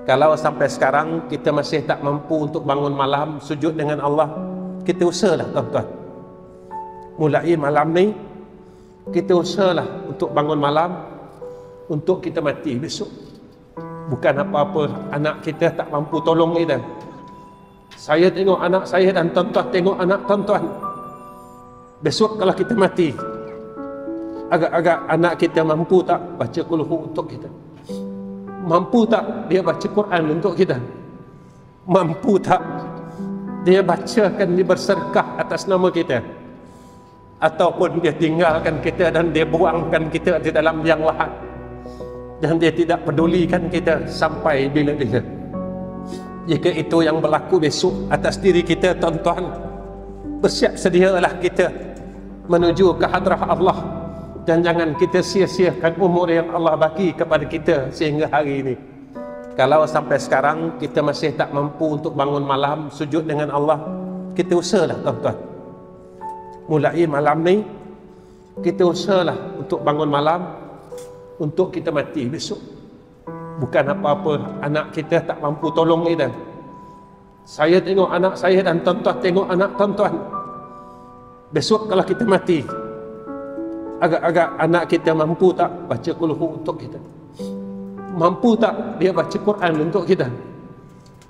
Kalau sampai sekarang kita masih tak mampu untuk bangun malam sujud dengan Allah, kita usahalah tuan-tuan. Mulai malam ni kita usahalah untuk bangun malam untuk kita mati besok. Bukan apa-apa anak kita tak mampu tolong kita. Saya tengok anak saya dan tuan-tuan tengok anak tuan-tuan. Besok kalau kita mati, agak-agak anak kita mampu tak baca qul-hu untuk kita? Mampu tak dia baca Quran untuk kita? Mampu tak dia bacakan, dia bersedekah atas nama kita? Ataupun dia tinggalkan kita dan dia buangkan kita di dalam liang lahat, dan dia tidak pedulikan kita sampai bila-bila? Jika itu yang berlaku besok atas diri kita tuan-tuan, bersiap sedialah kita menuju ke hadrah Allah. Dan jangan kita sia-siakan umur yang Allah bagi kepada kita sehingga hari ini. Kalau sampai sekarang kita masih tak mampu untuk bangun malam sujud dengan Allah, kita usahalah tuan-tuan. Mulai malam ni kita usahalah untuk bangun malam untuk kita mati besok. Bukan apa-apa anak kita tak mampu tolong kita. Saya tengok anak saya dan tuan-tuan tengok anak tuan-tuan. Besok kalau kita mati, agak-agak anak kita mampu tak baca qul-hu untuk kita? Mampu tak dia baca Quran untuk kita?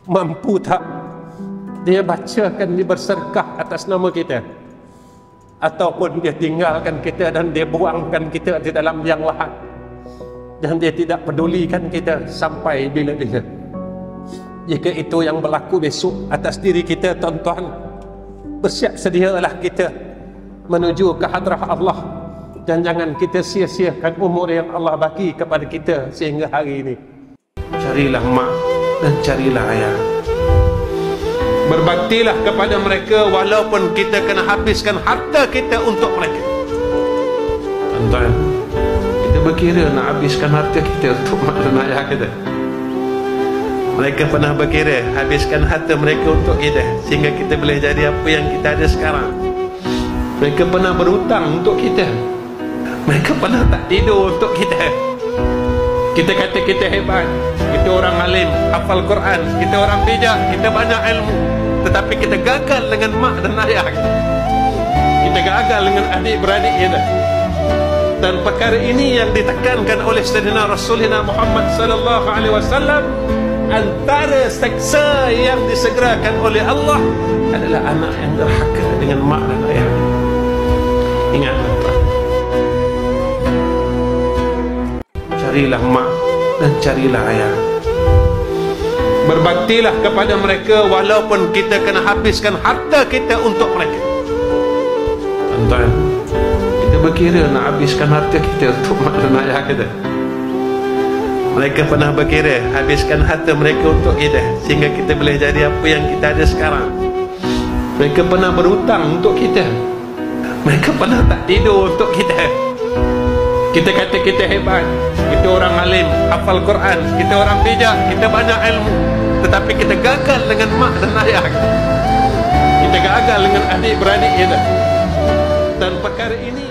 Mampu tak dia bacakan, dia bersedekah atas nama kita? Ataupun dia tinggalkan kita dan dia buangkan kita di dalam liang lahat, dan dia tidak pedulikan kita sampai bila-bila? Jika itu yang berlaku besok atas diri kita tuan-tuan, bersiap sedialah kita menuju ke hadrah Allah. Dan jangan kita sia-siakan umur yang Allah bagi kepada kita sehingga hari ini. Carilah mak dan carilah ayah. Berbaktilah kepada mereka walaupun kita kena habiskan harta kita untuk mereka. Tuan-tuan, kita berkira nak habiskan harta kita untuk mak dan ayah kita. Mereka pernah berkira habiskan harta mereka untuk kita sehingga kita boleh jadi apa yang kita ada sekarang. Mereka pernah berhutang untuk kita. Mereka pernah tak tidur untuk kita. Kita kata kita hebat, kita orang alim, hafal Quran, kita orang bijak, kita banyak ilmu, tetapi kita gagal dengan mak dan ayah kita. Kita gagal dengan adik-beradik kita. Dan perkara ini yang ditekankan oleh Sayyidina Rasulullah Muhammad sallallahu alaihi wasallam. Antara seksa yang disegerakan oleh Allah adalah anak yang derhaka dengan mak dan ayah. Ingat tuan-tuan, carilah mak dan carilah ayah. Berbaktilah kepada mereka walaupun kita kena habiskan harta kita untuk mereka. Tuan-tuan, kita berkira nak habiskan harta kita untuk mak dan ayah kita. Mereka pernah berkira habiskan harta mereka untuk kita sehingga kita boleh jadi apa yang kita ada sekarang. Mereka pernah berhutang untuk kita. Mereka pernah tak tidur untuk kita. Kita kata kita hebat, kita orang alim, hafal Quran, kita orang bijak, kita banyak ilmu, tetapi kita gagal dengan mak dan ayah kita. Kita gagal dengan adik-beradik kita. Dan perkara ini